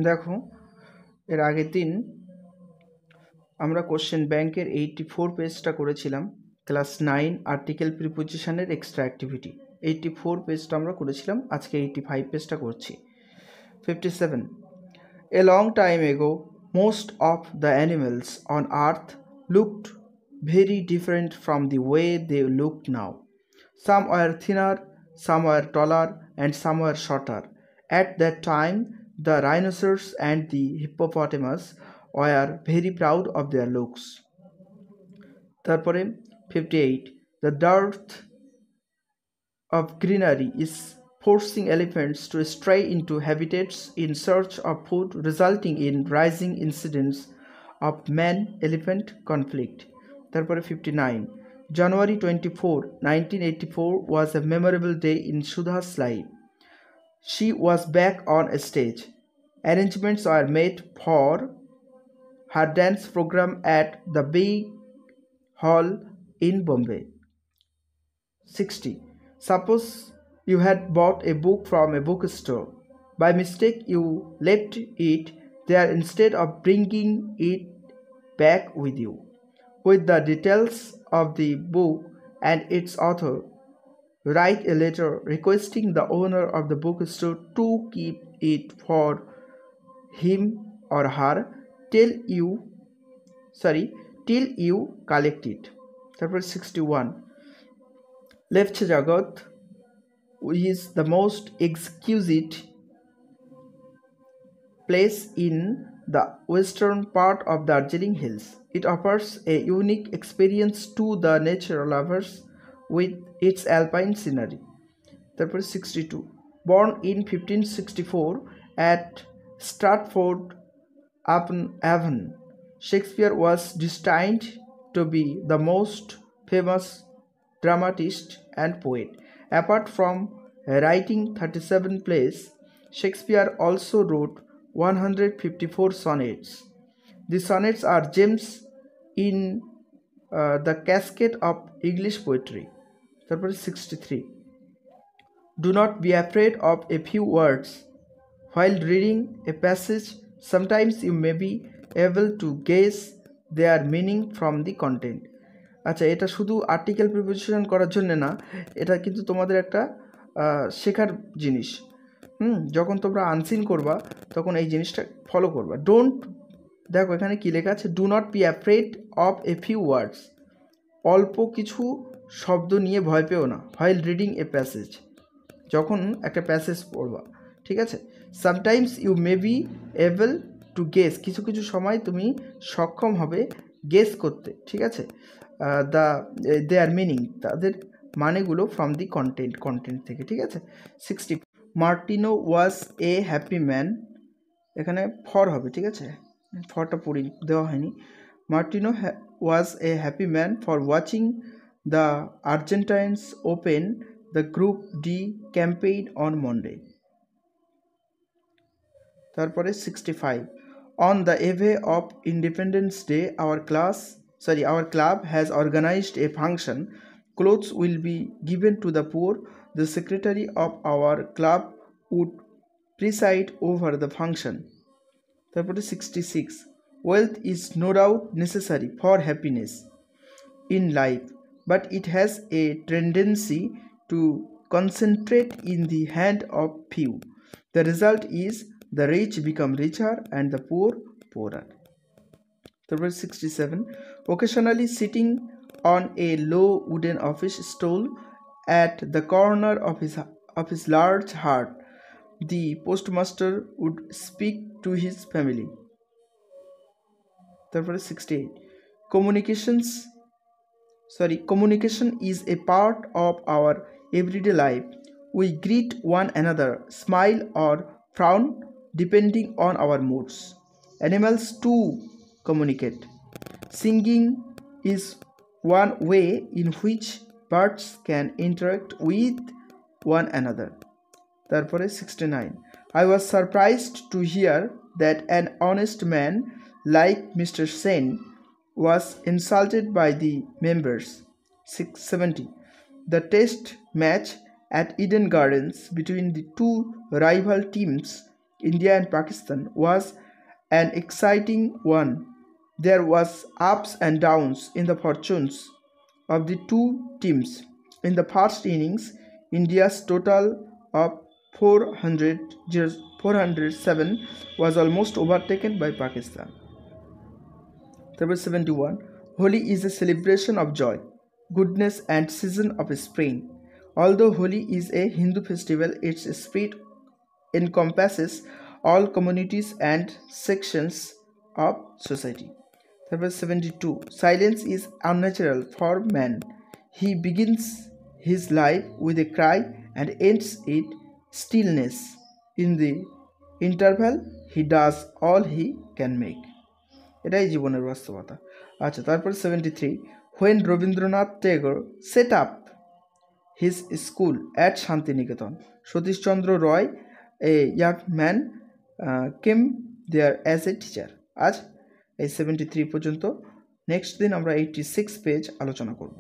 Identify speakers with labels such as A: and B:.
A: দেখো, এর আগের দিন আমরা কোশ্চেন ব্যাংকের 84 পেজটা করেছিলাম। ক্লাস 9 আর্টিকেল প্রিপোজিশনের এক্সট্রা অ্যাক্টিভিটি 84 পেজটা আমরা করেছিলাম। আজকে 85 পেজটা করছি। 57. A long time ago, most of the animals on earth looked very different from the way they look now. Some were thinner, some were taller, and some were shorter. At that time, the rhinoceros and the hippopotamus were very proud of their looks. তারপরে 58. The dearth of greenery is forcing elephants to stray into habitats in search of food, resulting in rising incidents of man-elephant conflict. তারপরে 59. January 24, 1984 was a memorable day in Sudha's life. She was back on a stage. Arrangements were made for her dance program at the big hall in Bombay. 60. Suppose you had bought a book from a bookstore. By mistake, you left it there instead of bringing it back with you. With the details of the book and its author, write a letter requesting the owner of the bookstore to keep it for him or her till you collect it. তারপর 61. Left Jagat is the most exquisite place in the western part of the Darjeeling Hills. It offers a unique experience to the nature lovers with its alpine scenery. তারপর 62. Born in 1564 at Stratford upon Avon, Shakespeare was destined to be the most famous dramatist and poet. Apart from writing 37 plays, Shakespeare also wrote 154 sonnets. The sonnets are gems in the cascade of English poetry. তারপরে 63. Do not be afraid of a few words. While reading a passage, sometimes you may be able to guess their meaning from the content. আচ্ছা, এটা শুধু article preposition করার জন্য না, এটা কিন্তু তোমাদের একটা শেখার জিনিস। যখন তোমরা আনসিন করবা তখন এই জিনিসটা ফলো করবা। দেখো এখানে কি লেখা আছে, do not be afraid of a few words. অল্প কিছু শব্দ নিয়ে ভয় পেও না। হোয়াইল রিডিং এ প্যাসেজ, যখন একটা প্যাসেজ পড়বা, ঠিক আছে। Sometimes you may be able to guess, কিছু কিছু সময় তুমি সক্ষম হবে গেস করতে, ঠিক আছে। দেয়ার মিনিং, তাদের মানেগুলো ফ্রম দি কন্টেন্ট থেকে, ঠিক আছে। 60. Martino was a happy man, এখানে ফর হবে, ঠিক আছে, ফরটা পড়ি দেওয়া হয়নি। Martino was a happy man for watching the Argentines open the Group D campaign on Monday. তারপরে 65. On the eve of Independence Day, our club has organized a function. Clothes will be given to the poor. The secretary of our club would preside over the function. তারপরে 66. Wealth is no doubt necessary for happiness in life, but it has a tendency to concentrate in the hand of few. The result is the rich become richer and the poor poorer. 67. Occasionally sitting on a low wooden office stool at the corner of his large heart, the postmaster would speak to his family. 68. Communication is a part of our everyday life. We greet one another, smile or frown depending on our moods. Animals too communicate. Singing is one way in which birds can interact with one another. তারপরে 69. I was surprised to hear that an honest man like Mr. Sen was insulted by the members. 70. The test match at Eden Gardens between the two rival teams India and Pakistan was an exciting one. There was ups and downs in the fortunes of the two teams. In the first innings, India's total of 407 was almost overtaken by Pakistan. Number 71. Holi is a celebration of joy, goodness and season of spring. Although Holi is a Hindu festival, its spirit encompasses all communities and sections of society. Number 72. Silence is unnatural for man. He begins his life with a cry and ends it stillness. In the interval, he does all he can make. এটাই জীবনের বাস্তবতা। আচ্ছা, তারপর 73. When Rabindranath Tagore set up his school at Shantiniketan, Satish Chandra Roy, a young man, came there as a teacher. আজ এই 73 পর্যন্ত। Next দিন আমরা 86 পেজ আলোচনা করব।